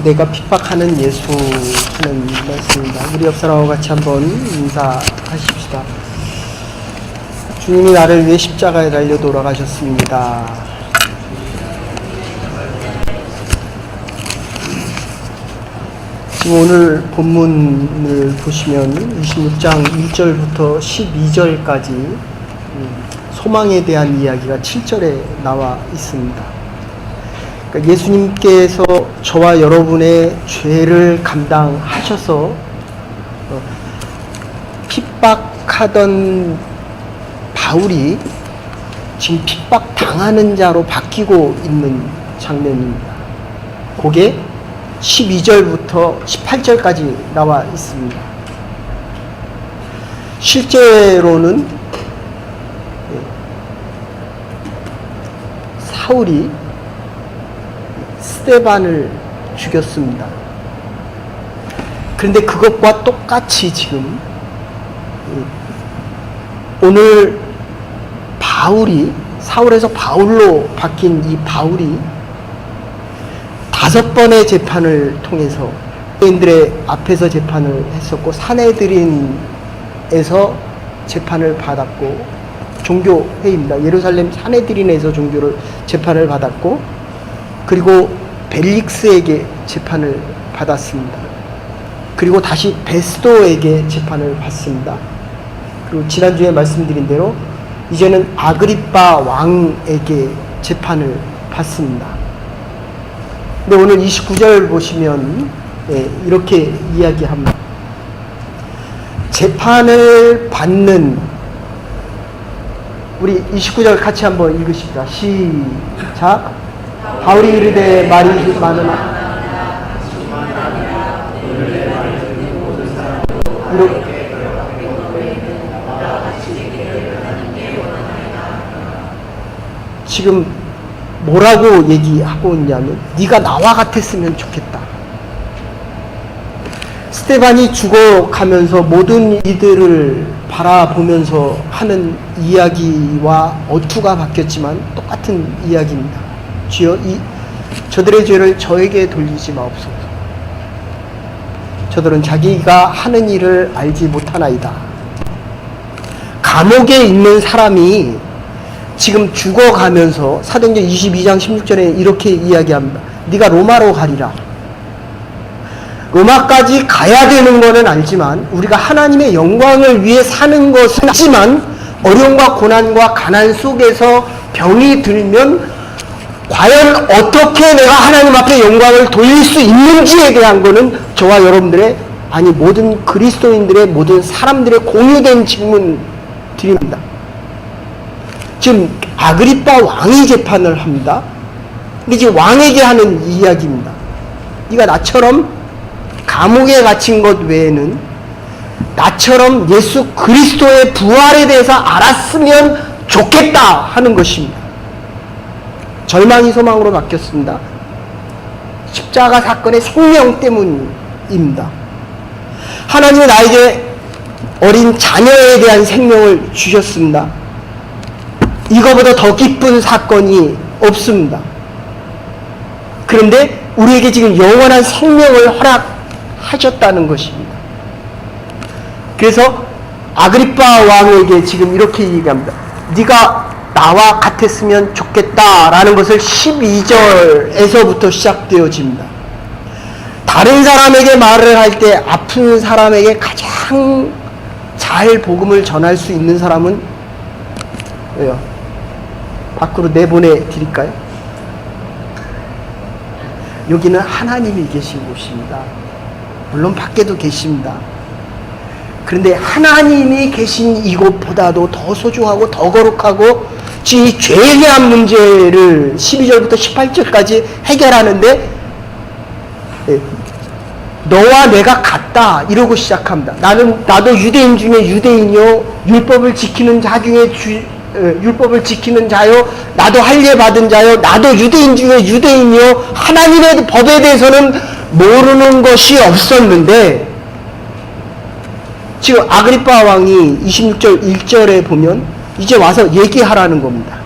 내가 핍박하는 예수 하는 말씀입니다. 우리 옆 사람하고 같이 한번 인사하십시다. 주님이 나를 위해 십자가에 달려 돌아가셨습니다. 지금 오늘 본문을 보시면 26장 1절부터 12절까지 소망에 대한 이야기가 7절에 나와 있습니다. 그러니까 예수님께서 저와 여러분의 죄를 감당하셔서 핍박하던 바울이 지금 핍박당하는 자로 바뀌고 있는 장면입니다. 그게 12절부터 18절까지 나와 있습니다. 실제로는 사울이 스데반을 죽였습니다. 그런데 그것과 똑같이 지금 오늘 바울이 사울에서 바울로 바뀐 이 바울이 5번의 재판을 통해서 유대인들의 앞에서 재판을 했었고 산헤드린에서 재판을 받았고 종교회의입니다. 예루살렘 산헤드린에서 재판을 받았고 그리고 벨릭스에게 재판을 받았습니다. 그리고 다시 베스도에게 재판을 받습니다. 그리고 지난주에 말씀드린 대로 이제는 아그리빠 왕에게 재판을 받습니다. 근데 오늘 29절 보시면 이렇게 이야기합니다. 재판을 받는 우리 29절 같이 한번 읽으십시다. 시작. 바울이 이르되 말이 많으나 지금 뭐라고 얘기하고 있냐면 네가 나와 같았으면 좋겠다. 스데반이 죽어가면서 모든 이들을 바라보면서 하는 이야기와 어투가 바뀌었지만 똑같은 이야기입니다. 주여 저들의 죄를 저에게 돌리지 마옵소서. 저들은 자기가 하는 일을 알지 못하나이다. 감옥에 있는 사람이 지금 죽어가면서 사도행전 22장 16절에 이렇게 이야기합니다. 네가 로마로 가리라. 로마까지 가야 되는 것은 알지만 우리가 하나님의 영광을 위해 사는 것은 알지만 어려움과 고난과 가난 속에서 병이 들면 과연 어떻게 내가 하나님 앞에 영광을 돌릴 수 있는지에 대한 것은 저와 여러분들의 아니 모든 그리스도인들의 모든 사람들의 공유된 질문들입니다. 지금 아그리빠 왕이 재판을 합니다. 근데 지금 왕에게 하는 이야기입니다. 네가 나처럼 감옥에 갇힌 것 외에는 나처럼 예수 그리스도의 부활에 대해서 알았으면 좋겠다 하는 것입니다. 절망이 소망으로 바뀌었습니다. 십자가 사건의 생명 때문입니다. 하나님은 나에게 어린 자녀에 대한 생명을 주셨습니다. 이거보다 더 기쁜 사건이 없습니다. 그런데 우리에게 지금 영원한 생명을 허락하셨다는 것입니다. 그래서 아그리빠 왕에게 지금 이렇게 얘기합니다. 네가 나와 같았으면 좋겠다라는 것을 12절에서부터 시작되어집니다. 다른 사람에게 말을 할 때 아픈 사람에게 가장 잘 복음을 전할 수 있는 사람은 왜요? 밖으로 내보내 드릴까요? 여기는 하나님이 계신 곳입니다. 물론 밖에도 계십니다. 그런데 하나님이 계신 이곳보다도 더 소중하고 더 거룩하고 지금 이 죄에 대한 문제를 12절부터 18절까지 해결하는데 너와 내가 같다 이러고 시작합니다. 나도 유대인 중에 유대인이요 율법을 지키는 자 중에 율법을 지키는 자요 나도 할례 받은 자요 나도 유대인 중에 유대인이요 하나님의 법에 대해서는 모르는 것이 없었는데 지금 아그리빠 왕이 26절 1절에 보면 이제 와서 얘기하라는 겁니다.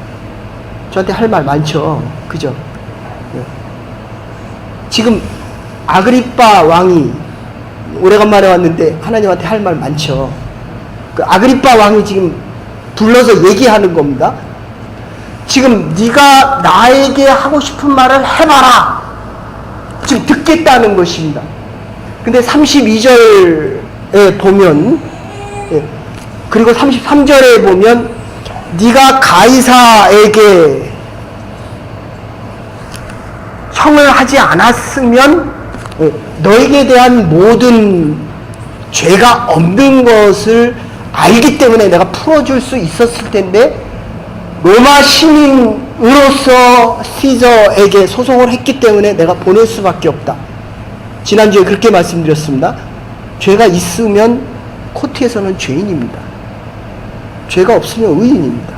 저한테 할 말 많죠. 그죠? 지금 아그리빠 왕이 오래간만에 왔는데 하나님한테 할 말 많죠. 그 아그리빠 왕이 지금 불러서 얘기하는 겁니다. 지금 네가 나에게 하고 싶은 말을 해봐라. 지금 듣겠다는 것입니다. 근데 32절에 보면, 그리고 33절에 보면 네가 가이사에게 형을 하지 않았으면 너에게 대한 모든 죄가 없는 것을 알기 때문에 내가 풀어줄 수 있었을 텐데, 로마 시민으로서 시저에게 소송을 했기 때문에 내가 보낼 수밖에 없다. 지난주에 그렇게 말씀드렸습니다. 죄가 있으면 코트에서는 죄인입니다. 죄가 없으면 의인입니다.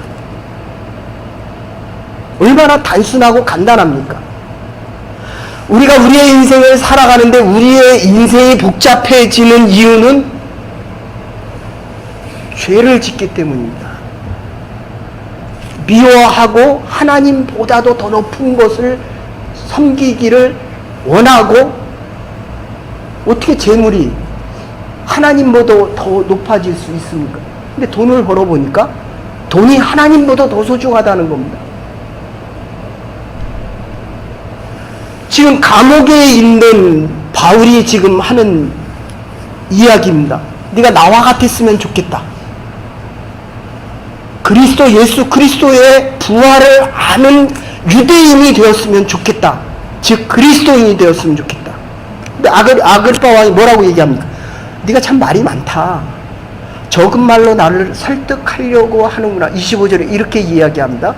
얼마나 단순하고 간단합니까? 우리가 우리의 인생을 살아가는데 우리의 인생이 복잡해지는 이유는 죄를 짓기 때문입니다. 미워하고 하나님보다도 더 높은 것을 섬기기를 원하고, 어떻게 재물이 하나님보다 더 높아질 수 있습니까? 근데 돈을 벌어보니까 돈이 하나님보다 더 소중하다는 겁니다. 지금 감옥에 있는 바울이 지금 하는 이야기입니다. 네가 나와 같았으면 좋겠다. 그리스도 예수 그리스도의 부활을 아는 유대인이 되었으면 좋겠다. 즉 그리스도인이 되었으면 좋겠다. 근데 아그리빠 왕이 뭐라고 얘기합니까? 네가 참 말이 많다. 적은 말로 나를 설득하려고 하는구나. 25절에 이렇게 이야기합니다.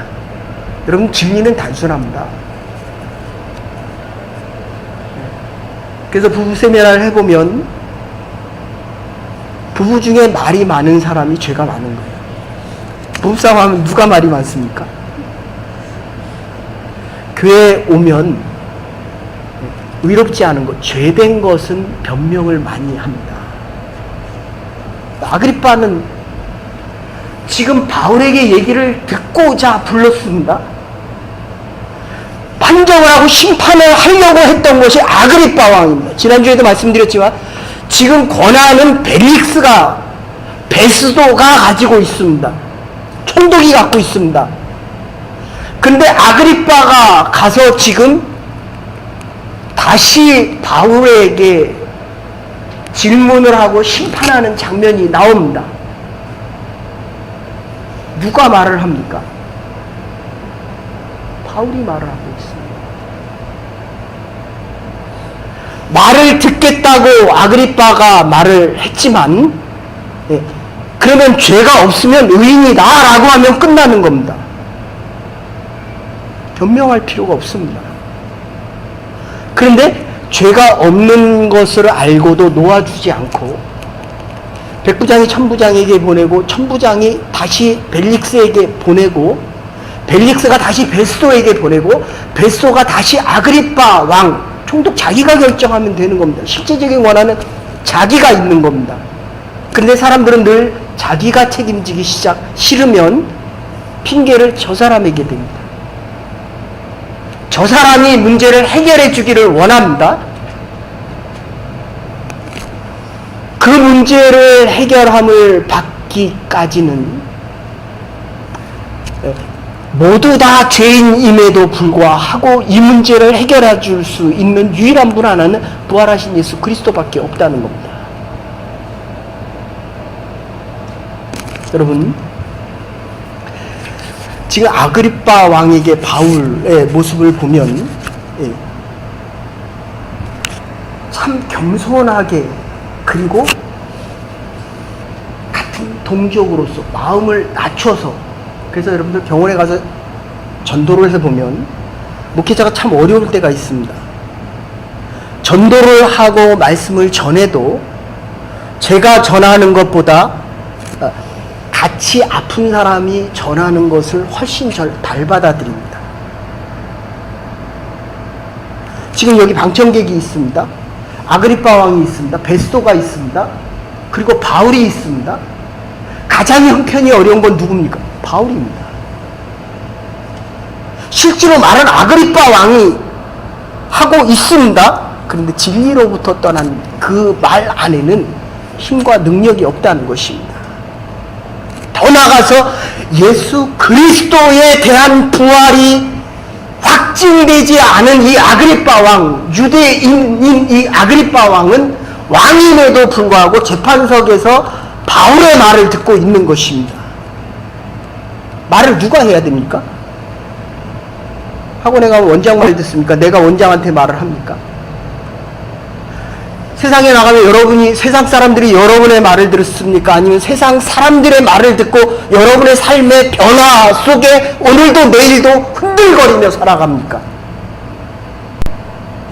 여러분, 진리는 단순합니다. 그래서 부부 세미나를 해보면 부부 중에 말이 많은 사람이 죄가 많은 거예요. 부부싸움 하면 누가 말이 많습니까? 교회에 오면 의롭지 않은 것, 죄된 것은 변명을 많이 합니다. 아그리빠는 지금 바울에게 얘기를 듣고자 불렀습니다. 판정을 하고 심판을 하려고 했던 것이 아그리빠 왕입니다. 지난주에도 말씀드렸지만 지금 권한은 벨릭스가, 베스도가 가지고 있습니다. 총독이 갖고 있습니다. 근데 아그리빠가 가서 지금 다시 바울에게 질문을 하고 심판하는 장면이 나옵니다. 누가 말을 합니까? 바울이 말을 하고 있습니다. 말을 듣겠다고 아그리빠가 말을 했지만, 그러면 죄가 없으면 의인이다 라고 하면 끝나는 겁니다. 변명할 필요가 없습니다. 그런데 죄가 없는 것을 알고도 놓아주지 않고, 백부장이 천부장에게 보내고, 천부장이 다시 벨릭스에게 보내고, 벨릭스가 다시 베스도에게 보내고, 베스도가 다시 아그리빠 왕, 총독 자기가 결정하면 되는 겁니다. 실제적인 권한은 자기가 있는 겁니다. 그런데 사람들은 늘 자기가 책임지기 싫으면 핑계를 저 사람에게 댑니다. 저 사람이 문제를 해결해 주기를 원합니다. 그 문제를 해결함을 받기까지는 모두 다 죄인임에도 불구하고 이 문제를 해결해 줄 수 있는 유일한 분 하나는 부활하신 예수 그리스도밖에 없다는 겁니다. 여러분, 지금 아그리빠 왕에게 바울의 모습을 보면 참 겸손하게, 그리고 같은 동족으로서 마음을 낮춰서, 그래서 여러분들 병원에 가서 전도를 해서 보면 목회자가 참 어려울 때가 있습니다. 전도를 하고 말씀을 전해도 제가 전하는 것보다 같이 아픈 사람이 전하는 것을 훨씬 잘 받아들입니다. 지금 여기 방청객이 있습니다. 아그리빠 왕이 있습니다. 베스도가 있습니다. 그리고 바울이 있습니다. 가장 형편이 어려운 건 누굽니까? 바울입니다. 실제로 말은 아그리빠 왕이 하고 있습니다. 그런데 진리로부터 떠난 그 말 안에는 힘과 능력이 없다는 것입니다. 더 나아가서 예수 그리스도에 대한 부활이 확증되지 않은 이 아그리빠 왕, 유대인인 이 아그리빠 왕은 왕임에도 불구하고 재판석에서 바울의 말을 듣고 있는 것입니다. 말을 누가 해야 됩니까? 학원에 가면 원장 말 듣습니까? 내가 원장한테 말을 합니까? 세상에 나가면 여러분이, 세상 사람들이 여러분의 말을 들었습니까? 아니면 세상 사람들의 말을 듣고 여러분의 삶의 변화 속에 오늘도 내일도 흔들거리며 살아갑니까?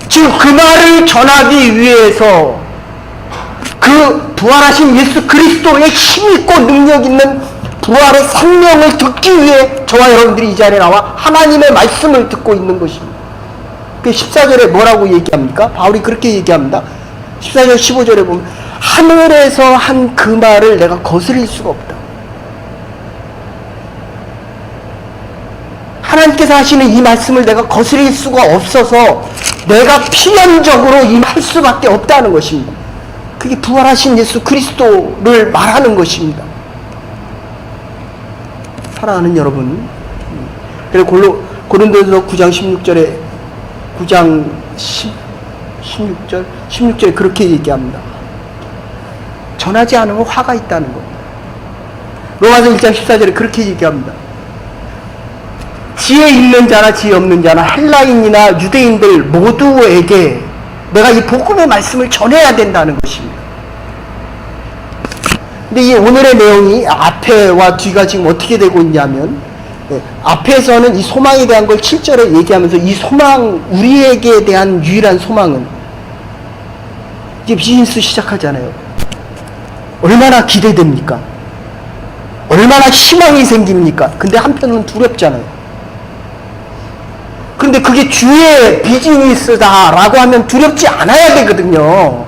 지금 그 말을 전하기 위해서 그 부활하신 예수 그리스도의 힘있고 능력 있는 부활의 생명을 듣기 위해 저와 여러분들이 이 자리에 나와 하나님의 말씀을 듣고 있는 것입니다. 그 14절에 뭐라고 얘기합니까? 바울이 그렇게 얘기합니다. 14절 15절에 보면 하늘에서 한 그 말을 내가 거스릴 수가 없다. 하나님께서 하시는 이 말씀을 내가 거스릴 수가 없어서 내가 필연적으로 임할 수밖에 없다는 것입니다. 그게 부활하신 예수 그리스도를 말하는 것입니다. 사랑하는 여러분, 그리고 고린도서 9장 16절에 9장 16절에 그렇게 얘기합니다. 전하지 않으면 화가 있다는 겁니다. 로마서 1장 14절에 그렇게 얘기합니다. 지혜 있는 자나 지혜 없는 자나 헬라인이나 유대인들 모두에게 내가 이 복음의 말씀을 전해야 된다는 것입니다. 근데 이 오늘의 내용이 앞에와 뒤가 지금 어떻게 되고 있냐면, 앞에서는 이 소망에 대한 걸 7절에 얘기하면서 이 소망, 우리에게 대한 유일한 소망은 이제 비즈니스 시작하잖아요. 얼마나 기대됩니까? 얼마나 희망이 생깁니까? 근데 한편은 두렵잖아요. 그런데 그게 주의 비즈니스다라고 하면 두렵지 않아야 되거든요.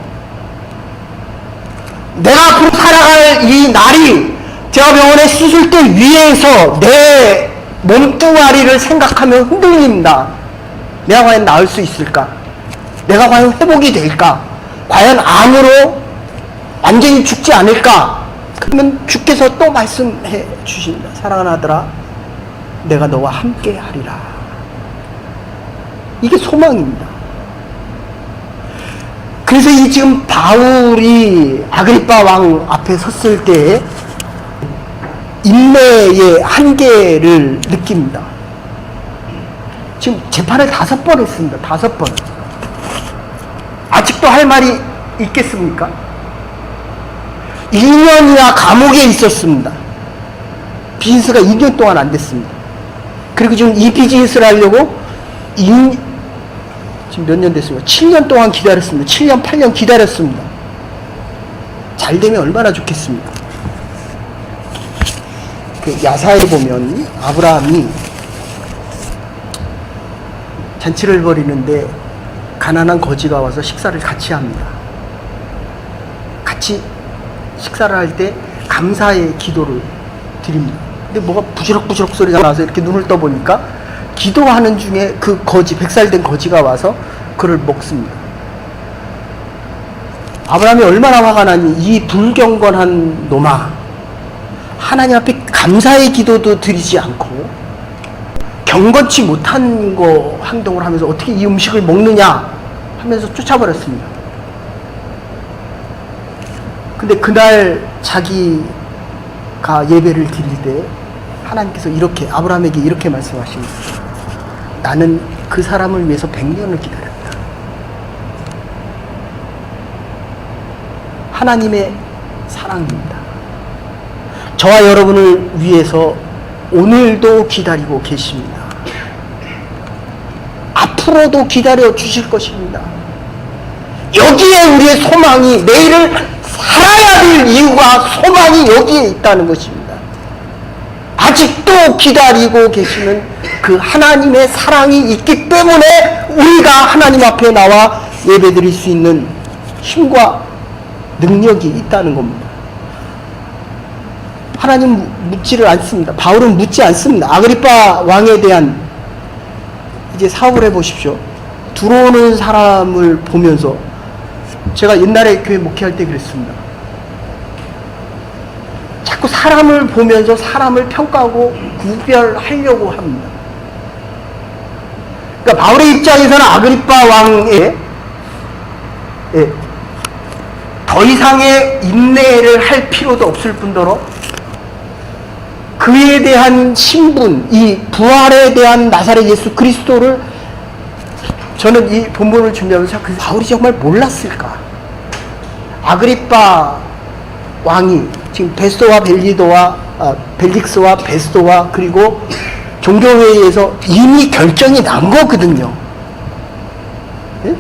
내가 앞으로 살아갈 이 날이 제가 병원에 수술대 위에서 내 몸뚱아리를 생각하면 흔들립니다. 내가 과연 나을 수 있을까? 내가 과연 회복이 될까? 과연 암으로 완전히 죽지 않을까? 그러면 주께서 또 말씀해 주십니다. 사랑하는 아들아, 내가 너와 함께 하리라. 이게 소망입니다. 그래서 이 지금 바울이 아그리빠 왕 앞에 섰을 때 인내의 한계를 느낍니다. 지금 재판을 5번 했습니다. 5번. 아직도 할 말이 있겠습니까? 1년이나 감옥에 있었습니다. 비즈니스가 2년 동안 안 됐습니다. 그리고 지금 이 비즈니스를 하려고 지금 몇 년 됐습니까? 7년 동안 기다렸습니다. 7년, 8년 기다렸습니다. 잘 되면 얼마나 좋겠습니까? 그 야사에 보면 아브라함이 잔치를 벌이는데 가난한 거지가 와서 식사를 같이 합니다. 같이 식사를 할 때 감사의 기도를 드립니다. 근데 뭐가 부시럭부시럭 소리가 나서 이렇게 눈을 떠보니까 기도하는 중에 그 거지, 100살 된 거지가 와서 그를 먹습니다. 아브라함이 얼마나 화가 나니, 이 불경건한 놈아, 하나님 앞에 감사의 기도도 드리지 않고 경건치 못한 행동을 하면서 어떻게 이 음식을 먹느냐 하면서 쫓아버렸습니다. 근데 그날 자기가 예배를 드릴 때 하나님께서 이렇게 아브라함에게 이렇게 말씀하십니다. 나는 그 사람을 위해서 100년을 기다렸다. 하나님의 사랑입니다. 저와 여러분을 위해서 오늘도 기다리고 계십니다. 앞으로도 기다려 주실 것입니다. 여기에 우리의 소망이, 내일을 살아야 될 이유가, 소망이 여기에 있다는 것입니다. 아직도 기다리고 계시는 그 하나님의 사랑이 있기 때문에 우리가 하나님 앞에 나와 예배드릴 수 있는 힘과 능력이 있다는 겁니다. 하나님 묻지를 않습니다. 바울은 묻지 않습니다. 아그리빠 왕에 대한 이제 사업을 해보십시오. 들어오는 사람을 보면서 제가 옛날에 교회 목회할 때 그랬습니다. 자꾸 사람을 보면서 사람을 평가하고 구별하려고 합니다. 그러니까 바울의 입장에서는 아그리빠 왕의 더 이상의 인내를 할 필요도 없을 뿐더러 그에 대한 신분, 이 부활에 대한 나사렛 예수 그리스도를 저는 이 본문을 준비하면서 바울이 정말 몰랐을까? 아그리빠 왕이 지금 베스도와 벨릭스와 베스도와 그리고 종교회의에서 이미 결정이 난 거거든요. 네?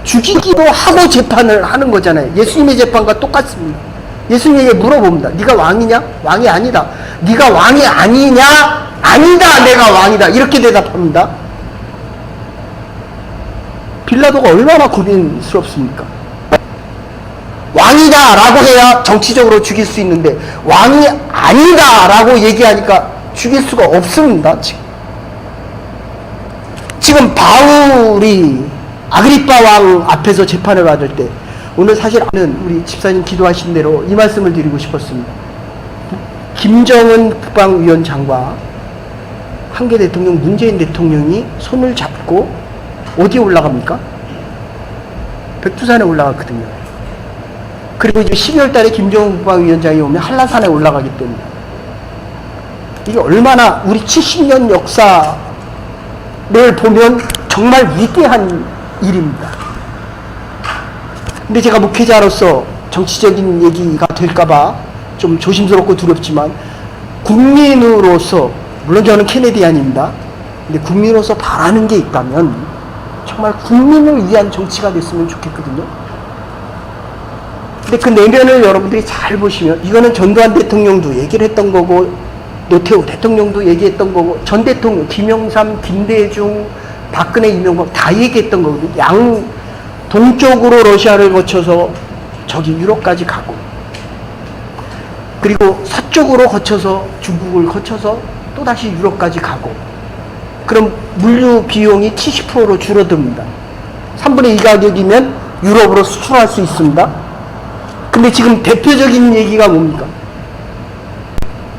죽이기도 하고 재판을 하는 거잖아요. 예수님의 재판과 똑같습니다. 예수님에게 물어봅니다. 네가 왕이냐? 왕이 아니다. 네가 왕이 아니냐? 아니다. 내가 왕이다. 이렇게 대답합니다. 빌라도가 얼마나 고민스럽습니까? 왕이다 라고 해야 정치적으로 죽일 수 있는데 왕이 아니다 라고 얘기하니까 죽일 수가 없습니다. 지금 바울이 아그리빠 왕 앞에서 재판을 받을 때 오늘 사실 우리 집사님 기도하신 대로 이 말씀을 드리고 싶었습니다. 김정은 국방위원장과 한국 대통령 문재인 대통령이 손을 잡고 어디에 올라갑니까? 백두산에 올라갔거든요. 그리고 이제 12월 달에 김정은 국방위원장이 오면 한라산에 올라가기 때문에 이게 얼마나 우리 70년 역사를 보면 정말 위대한 일입니다. 근데 제가 목회자로서 정치적인 얘기가 될까봐 좀 조심스럽고 두렵지만 국민으로서, 물론 저는 케네디안입니다. 근데 국민으로서 바라는 게 있다면 정말 국민을 위한 정치가 됐으면 좋겠거든요. 근데 그 내면을 여러분들이 잘 보시면 이거는 전두환 대통령도 얘기를 했던 거고 노태우 대통령도 얘기했던 거고 전 대통령 김영삼, 김대중, 박근혜, 이명박 다 얘기했던 거거든요. 동쪽으로 러시아를 거쳐서 저기 유럽까지 가고 그리고 서쪽으로 거쳐서 중국을 거쳐서 또다시 유럽까지 가고 그럼 물류 비용이 70%로 줄어듭니다. 3분의 2 가격이면 유럽으로 수출할 수 있습니다. 근데 지금 대표적인 얘기가 뭡니까?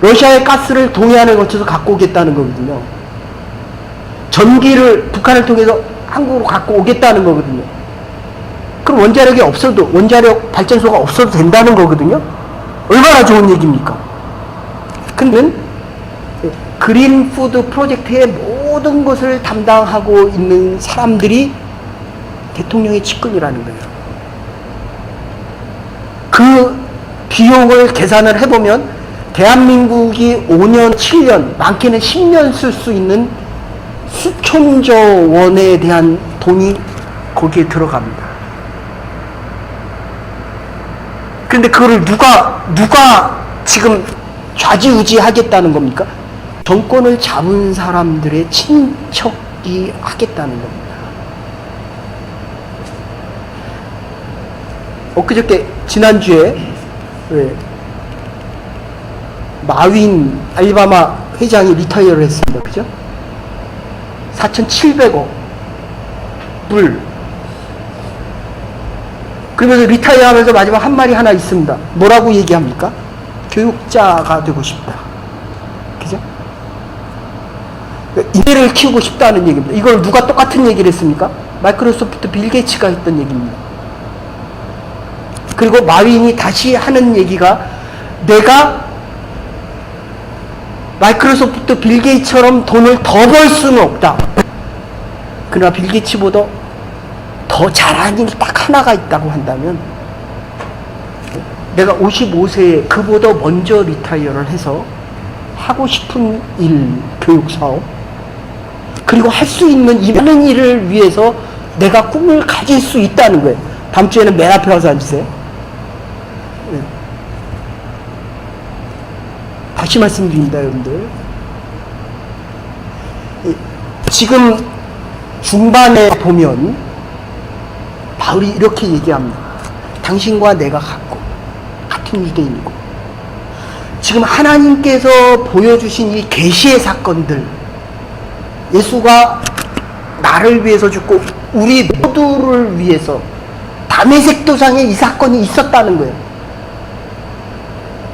러시아의 가스를 동해안을 거쳐서 갖고 오겠다는 거거든요. 전기를 북한을 통해서 한국으로 갖고 오겠다는 거거든요. 그럼 원자력이 없어도, 원자력 발전소가 없어도 된다는 거거든요. 얼마나 좋은 얘기입니까? 근데 그린 푸드 프로젝트의 모든 것을 담당하고 있는 사람들이 대통령의 측근이라는 거예요. 그 비용을 계산을 해보면 대한민국이 5년, 7년, 많게는 10년 쓸 수 있는 수천조 원에 대한 돈이 거기에 들어갑니다. 그런데 그거를 누가 지금 좌지우지 하겠다는 겁니까? 정권을 잡은 사람들의 친척이 하겠다는 겁니다. 엊그저께 지난주에 마윈 알리바마 회장이 리타이어를 했습니다. 그죠? 4,700억 불. 그러면서 리타이어 하면서 마지막 한 말이 하나 있습니다. 뭐라고 얘기합니까? 교육자가 되고 싶다. 그죠? 인재를 키우고 싶다는 얘기입니다. 이걸 누가 똑같은 얘기를 했습니까? 마이크로소프트 빌 게이츠가 했던 얘기입니다. 그리고 마윈이 다시 하는 얘기가 내가 마이크로소프트 빌 게이츠처럼 돈을 더 벌 수는 없다. 그러나 빌 게이츠보다 더 잘한 일 딱 하나가 있다고 한다면 내가 55세에 그보다 먼저 리타이어를 해서 하고 싶은 일, 교육사업 그리고 할 수 있는 이 많은 일을 위해서 내가 꿈을 가질 수 있다는 거예요. 다음 주에는 맨 앞에 와서 앉으세요. 다시 말씀드립니다, 여러분들. 지금 중반에 보면 바울이 이렇게 얘기합니다. 당신과 내가 같은 유대인이고 지금 하나님께서 보여주신 이 계시의 사건들, 예수가 나를 위해서 죽고 우리 모두를 위해서 다메섹 도상에 이 사건이 있었다는 거예요.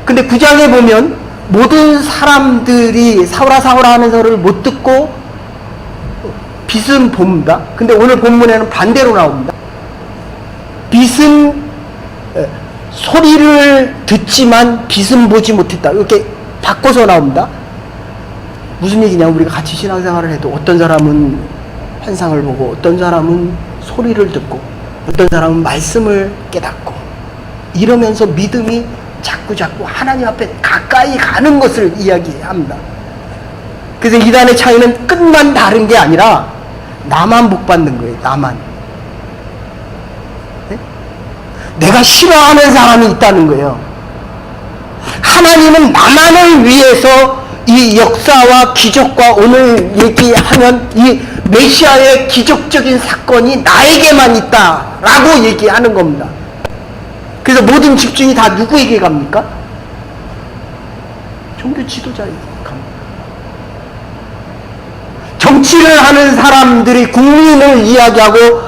근데 9장에 보면 모든 사람들이 사울아 사울아 하는 소리를 못 듣고 빛은 봅니다. 근데 오늘 본문에는 반대로 나옵니다. 빛은 소리를 듣지만 빛은 보지 못했다. 이렇게 바꿔서 나옵니다. 무슨 얘기냐? 우리가 같이 신앙생활을 해도 어떤 사람은 환상을 보고 어떤 사람은 소리를 듣고 어떤 사람은 말씀을 깨닫고 이러면서 믿음이 자꾸 하나님 앞에 가까이 가는 것을 이야기합니다. 그래서 이단의 차이는 끝만 다른 게 아니라 나만 복 받는 거예요. 나만. 네? 내가 싫어하는 사람이 있다는 거예요. 하나님은 나만을 위해서 이 역사와 기적과 오늘 얘기하면 이 메시아의 기적적인 사건이 나에게만 있다라고 얘기하는 겁니다. 그래서 모든 집중이 다 누구에게 갑니까? 종교 지도자에게 갑니다. 정치를 하는 사람들이 국민을 이야기하고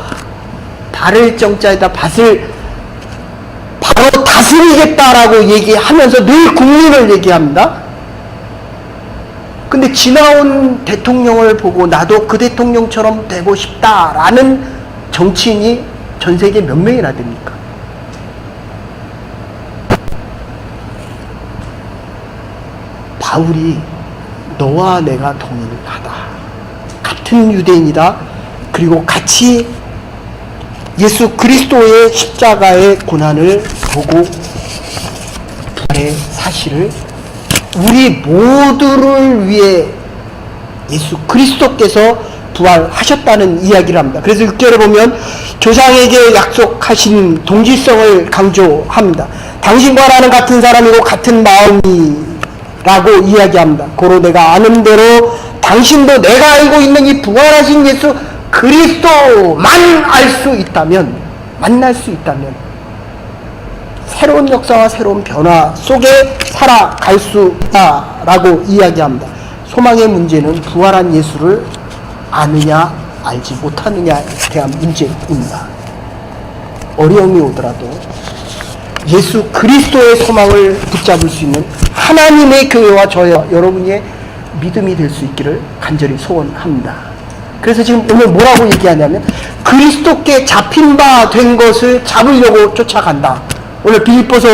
발을 정자에다 밭을 바로 다스리겠다라고 얘기하면서 늘 국민을 얘기합니다. 근데 지나온 대통령을 보고 나도 그 대통령처럼 되고 싶다라는 정치인이 전 세계에 몇 명이나 됩니까? 바울이 너와 내가 동일하다. 같은 유대인이다. 그리고 같이 예수 그리스도의 십자가의 고난을 보고 부활의 사실을 우리 모두를 위해 예수 그리스도께서 부활하셨다는 이야기를 합니다. 그래서 6절에 보면 조상에게 약속하신 동질성을 강조합니다. 당신과 나는 같은 사람이고 같은 마음이라고 이야기합니다. 고로 내가 아는 대로 당신도 내가 알고 있는 이 부활하신 예수 그리스도만 알 수 있다면, 만날 수 있다면 새로운 역사와 새로운 변화 속에 살아갈 수 있다라고 이야기합니다. 소망의 문제는 부활한 예수를 아느냐 알지 못하느냐에 대한 문제입니다. 어려움이 오더라도 예수 그리스도의 소망을 붙잡을 수 있는 하나님의 교회와 저와 여러분의 믿음이 될 수 있기를 간절히 소원합니다. 그래서 지금 오늘 뭐라고 얘기하냐면 그리스도께 잡힌 바 된 것을 잡으려고 쫓아간다. 오늘 빌립보서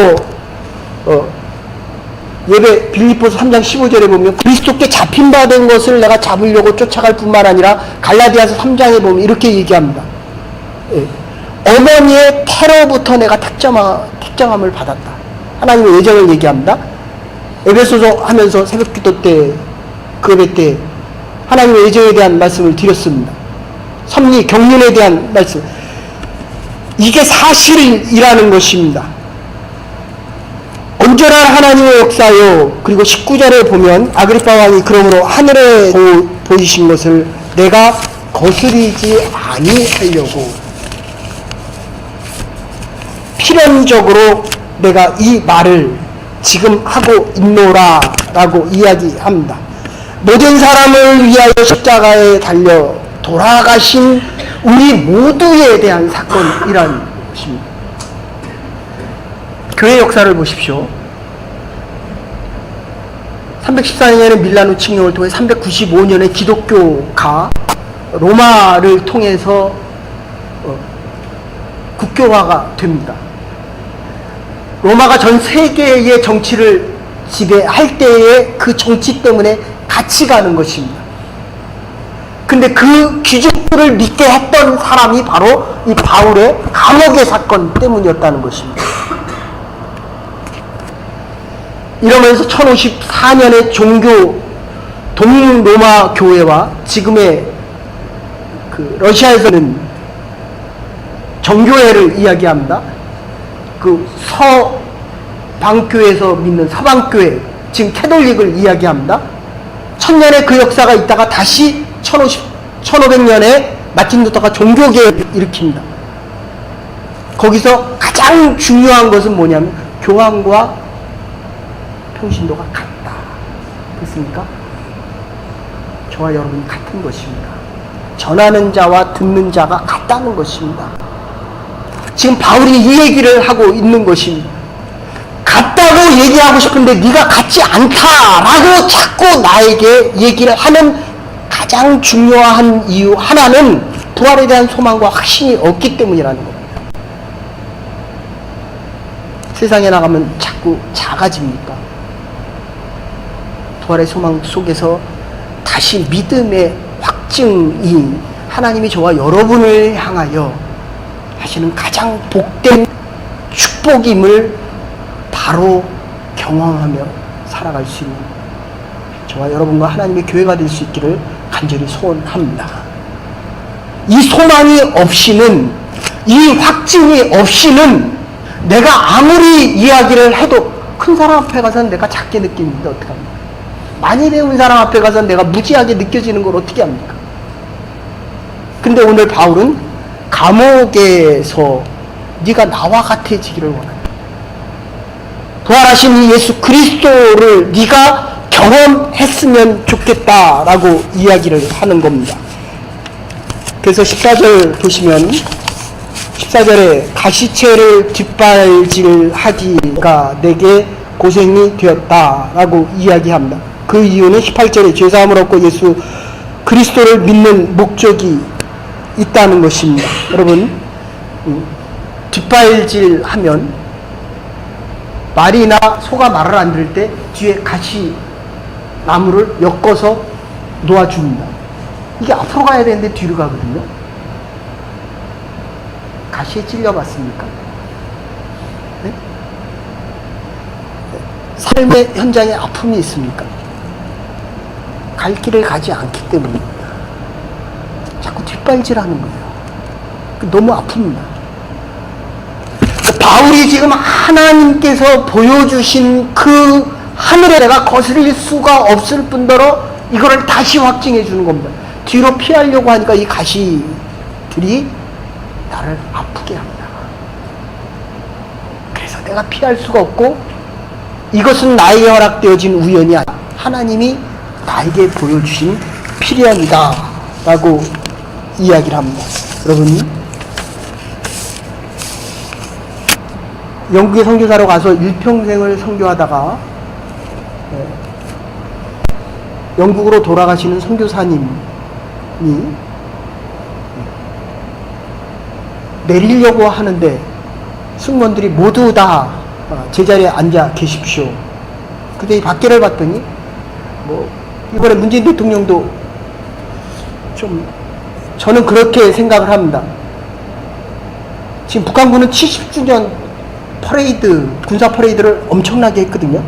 예배 빌립보서 3장 15절에 보면 그리스도께 잡힌 바 된 것을 내가 잡으려고 쫓아갈 뿐만 아니라 갈라디아서 3장에 보면 이렇게 얘기합니다. 예. 어머니의 태로부터 내가 택정함을 받았다. 하나님의 예정을 얘기합니다. 에베소서 하면서 새벽기도 때 그 예배 때 하나님의 예정에 대한 말씀을 드렸습니다. 섭리 경륜에 대한 말씀, 이게 사실이라는 것입니다. 온전한 하나님의 역사요. 그리고 19절에 보면 아그리파 왕이 그러므로 하늘에 보이신 것을 내가 거스리지 아니하려고 필연적으로 내가 이 말을 지금 하고 있노라 라고 이야기합니다. 모든 사람을 위하여 십자가에 달려 돌아가신 우리 모두에 대한 사건이라는 것입니다. 교회 역사를 보십시오. 314년에 밀라노 칙령을 통해 395년에 기독교가 로마를 통해서 국교화가 됩니다. 로마가 전 세계의 정치를 지배할 때에 그 정치 때문에 같이 가는 것입니다. 근데 그 귀족들을 믿게 했던 사람이 바로 이 바울의 감옥의 사건 때문이었다는 것입니다. 이러면서 1054년에 종교 동로마 교회와 지금의 그 러시아에서는 정교회를 이야기합니다. 그 서방교회에서 믿는 서방교회, 지금 캐톨릭을 이야기합니다. 1000년의 그 역사가 있다가 다시 1500년에 마틴 루터가 종교개혁을 일으킵니다. 거기서 가장 중요한 것은 뭐냐면 교황과 평신도가 같다. 그렇습니까? 저와 여러분이 같은 것입니다. 전하는 자와 듣는 자가 같다. 갔다는 것입니다. 지금 바울이 이 얘기를 하고 있는 것입니다. 갔다고 얘기하고 싶은데 네가 갔지 않다라고 자꾸 나에게 얘기를 하는 가장 중요한 이유 하나는 부활에 대한 소망과 확신이 없기 때문이라는 겁니다. 세상에 나가면 자꾸 작아집니까? 부활의 소망 속에서 다시 믿음의 확증이 하나님이 저와 여러분을 향하여 하시는 가장 복된 축복임을 바로 경험하며 살아갈 수 있는 저와 여러분과 하나님의 교회가 될 수 있기를 간절히 소원합니다. 이 소망이 없이는, 이 확증이 없이는 내가 아무리 이야기를 해도 큰 사람 앞에 가서는 내가 작게 느끼는데 어떡합니까? 많이 배운 사람 앞에 가서는 내가 무지하게 느껴지는 걸 어떻게 합니까? 근데 오늘 바울은 감옥에서 네가 나와 같아지기를 원한다. 부활하신 이 예수 그리스도를 네가 경험했으면 좋겠다라고 이야기를 하는 겁니다. 그래서 14절 보시면 14절에 가시체를 뒷발질하기가 내게 고생이 되었다라고 이야기합니다. 그 이유는 18절에 죄사함을 얻고 예수 그리스도를 믿는 목적이 있다는 것입니다. 여러분, 뒷발질하면 말이나 소가 말을 안 들을 때 뒤에 가시 나무를 엮어서 놓아줍니다. 이게 앞으로 가야 되는데 뒤로 가거든요. 가시에 찔려봤습니까? 네? 삶의 현장에 아픔이 있습니까? 갈 길을 가지 않기 때문입니다. 자꾸 뒷발질하는 거예요. 너무 아픕니다. 바울이 지금 하나님께서 보여주신 그 하늘에 내가 거스릴 수가 없을 뿐더러 이거를 다시 확증해 주는 겁니다. 뒤로 피하려고 하니까 이 가시들이 나를 아프게 합니다. 그래서 내가 피할 수가 없고 이것은 나에게 허락되어진 우연이 아니라 하나님이 나에게 보여주신 필연이다 라고 이야기를 합니다. 여러분, 영국에 선교사로 가서 일평생을 선교하다가 영국으로 돌아가시는 선교사님이 내리려고 하는데 승무원들이 모두 다 제자리에 앉아 계십시오. 근데 이 밖에를 봤더니 이번에 문재인 대통령도 좀 저는 그렇게 생각을 합니다. 지금 북한군은 70주년 퍼레이드, 군사 퍼레이드를 엄청나게 했거든요.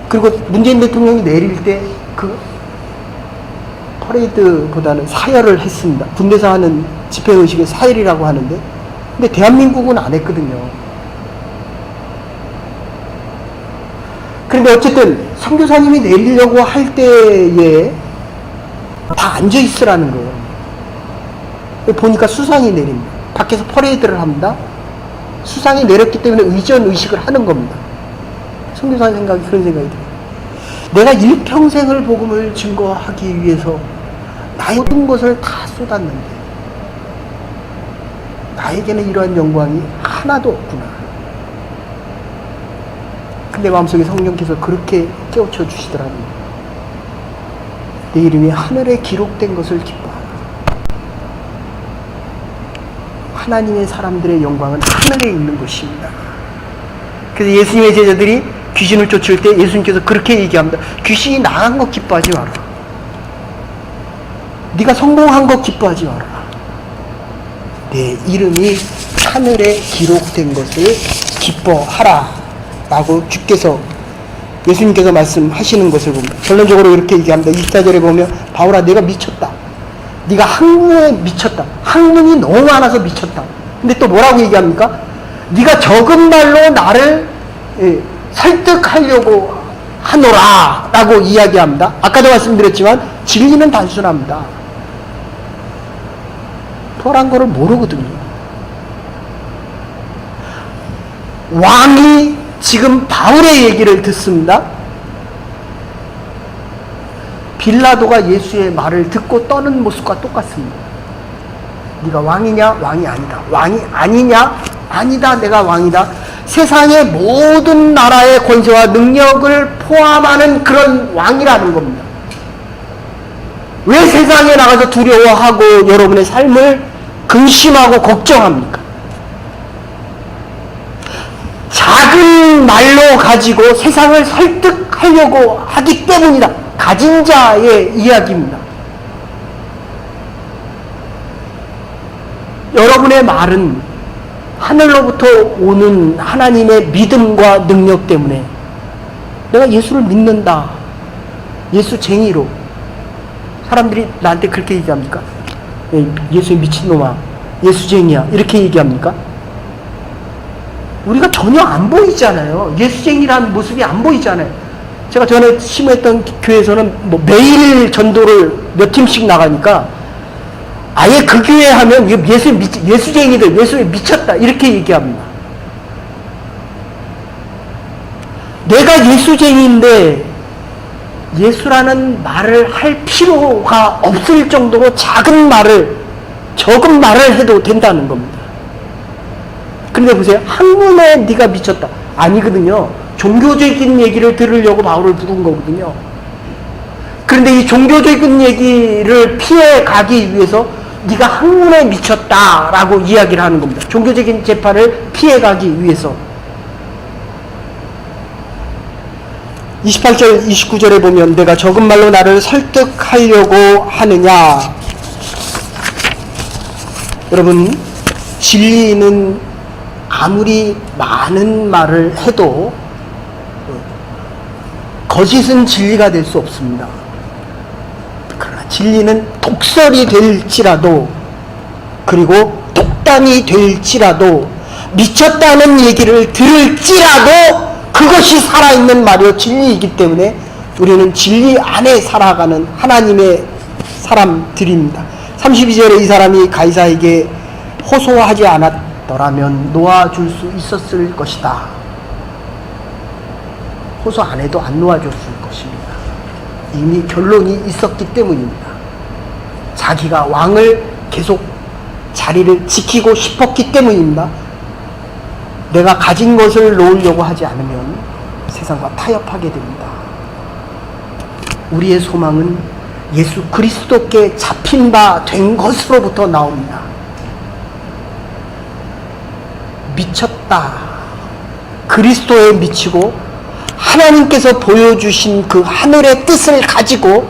그리고 문재인 대통령이 내릴 때 그 퍼레이드보다는 사열을 했습니다. 군대에서 하는 집회의식의 사열이라고 하는데, 근데 대한민국은 안 했거든요. 그런데 어쨌든 선교사님이 내리려고 할 때에 다 앉아 있으라는 거예요. 보니까 수상이 내립니다. 밖에서 퍼레이드를 합니다. 수상이 내렸기 때문에 의전의식을 하는 겁니다. 선교사 생각이 그런 생각이 들어요. 내가 일평생을 복음을 증거하기 위해서 나의 모든 것을 다 쏟았는데 나에게는 이러한 영광이 하나도 없구나. 근데 마음속에 성령께서 그렇게 깨우쳐 주시더라고요. 내 이름이 하늘에 기록된 것을 기뻐하라. 하나님의 사람들의 영광은 하늘에 있는 것입니다. 그래서 예수님의 제자들이 귀신을 쫓을 때 예수님께서 그렇게 얘기합니다. 귀신이 나간 것 기뻐하지 마라. 네가 성공한 것 기뻐하지 마라. 내 이름이 하늘에 기록된 것을 기뻐하라 라고 주께서, 예수님께서 말씀하시는 것을 봅니다. 결론적으로 이렇게 얘기합니다. 24절에 보면 바울아 내가 미쳤다. 네가 학문에 미쳤다. 학문이 너무 많아서 미쳤다. 근데 또 뭐라고 얘기합니까? 네가 적은 말로 나를 설득하려고 하노라 라고 이야기합니다. 아까도 말씀드렸지만 진리는 단순합니다. 부활한 거를 모르거든요. 왕이 지금 바울의 얘기를 듣습니다. 빌라도가 예수의 말을 듣고 떠는 모습과 똑같습니다. 네가 왕이냐? 왕이 아니다. 왕이 아니냐? 아니다. 내가 왕이다. 세상의 모든 나라의 권세와 능력을 포함하는 그런 왕이라는 겁니다. 왜 세상에 나가서 두려워하고 여러분의 삶을 근심하고 걱정합니까? 작은 말로 가지고 세상을 설득하려고 하기 때문이다. 가진 자의 이야기입니다. 여러분의 말은 하늘로부터 오는 하나님의 믿음과 능력 때문에 내가 예수를 믿는다. 예수쟁이로. 사람들이 나한테 그렇게 얘기합니까? 예수의 미친놈아, 예수쟁이야, 이렇게 얘기합니까? 우리가 전혀 안 보이잖아요. 예수쟁이라는 모습이 안 보이잖아요. 제가 전에 심했던 교회에서는 뭐 매일 전도를 몇 팀씩 나가니까 아예 그 교회 하면 예수쟁이들, 예수에 미쳤다, 이렇게 얘기합니다. 내가 예수쟁이인데 예수라는 말을 할 필요가 없을 정도로 적은 말을 해도 된다는 겁니다. 그런데 보세요. 한눈에 네가 미쳤다. 아니거든요. 종교적인 얘기를 들으려고 바울을 부른 거거든요. 그런데 이 종교적인 얘기를 피해 가기 위해서 네가 한눈에 미쳤다라고 이야기를 하는 겁니다. 종교적인 재판을 피해 가기 위해서. 28절, 29절에 보면 내가 적은 말로 나를 설득하려고 하느냐. 여러분, 진리는 아무리 많은 말을 해도 거짓은 진리가 될 수 없습니다. 그러나 진리는 독설이 될지라도, 그리고 독단이 될지라도, 미쳤다는 얘기를 들을지라도 그것이 살아있는 말이요 진리이기 때문에 우리는 진리 안에 살아가는 하나님의 사람들입니다. 32절에 이 사람이 가이사에게 호소하지 않았더라면 놓아줄 수 있었을 것이다. 호소 안 해도 안 놓아줬을 것입니다. 이미 결론이 있었기 때문입니다. 자기가 왕을 계속 자리를 지키고 싶었기 때문입니다. 내가 가진 것을 놓으려고 하지 않으면 세상과 타협하게 됩니다. 우리의 소망은 예수 그리스도께 잡힌 바 된 것으로부터 나옵니다. 미쳤다. 그리스도에 미치고 하나님께서 보여주신 그 하늘의 뜻을 가지고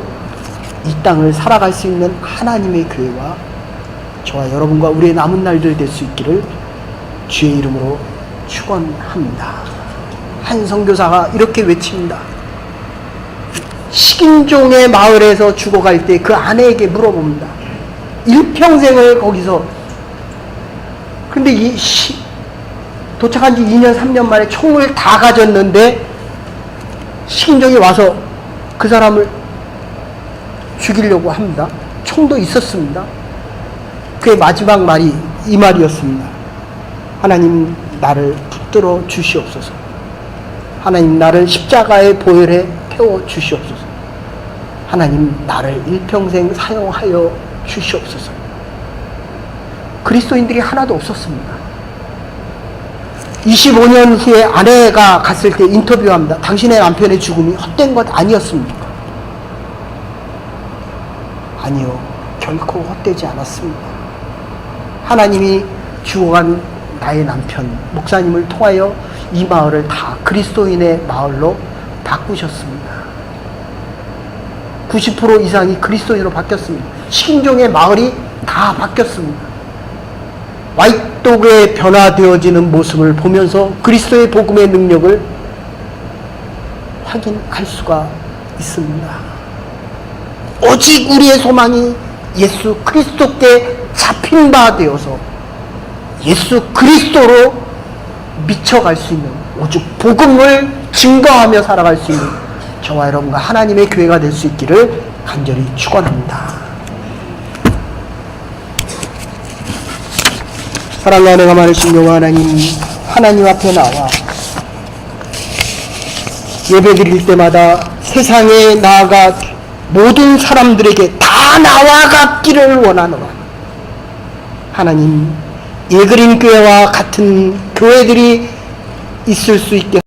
이 땅을 살아갈 수 있는 하나님의 교회와 저와 여러분과 우리의 남은 날들 될 수 있기를 주의 이름으로 축원합니다. 한 선교사가 이렇게 외칩니다. 식인종의 마을에서 죽어갈 때 그 아내에게 물어봅니다. 일평생을 거기서. 근데 도착한 지 2년 3년 만에 총을 다 가졌는데 식인종이 와서 그 사람을 죽이려고 합니다. 총도 있었습니다. 그의 마지막 말이 이 말이었습니다. 하나님 나를 붙들어 주시옵소서. 하나님 나를 십자가의 보혈에 태워 주시옵소서. 하나님 나를 일평생 사용하여 주시옵소서. 그리스도인들이 하나도 없었습니다. 25년 후에 아내가 갔을 때 인터뷰합니다. 당신의 남편의 죽음이 헛된 것 아니었습니까? 아니요, 결코 헛되지 않았습니다. 하나님이 죽어간 나의 남편 목사님을 통하여 이 마을을 다 그리스도인의 마을로 바꾸셨습니다. 90% 이상이 그리스도인으로 바뀌었습니다. 식인종의 마을이 다 바뀌었습니다. 와이독에 변화되어지는 모습을 보면서 그리스도의 복음의 능력을 확인할 수가 있습니다. 오직 우리의 소망이 예수 그리스도께 잡힌 바 되어서 예수 그리스도로 미쳐갈 수 있는, 오직 복음을 증거하며 살아갈 수 있는 저와 여러분과 하나님의 교회가 될 수 있기를 간절히 축원합니다. 사랑과 은혜가 많으신 여호와 하나님 앞에 나와 예배드릴 때마다 세상에 나아가 모든 사람들에게 다 나와 같기를 원하노라. 하나님 예그린 교회와 같은 교회들이 있을 수 있게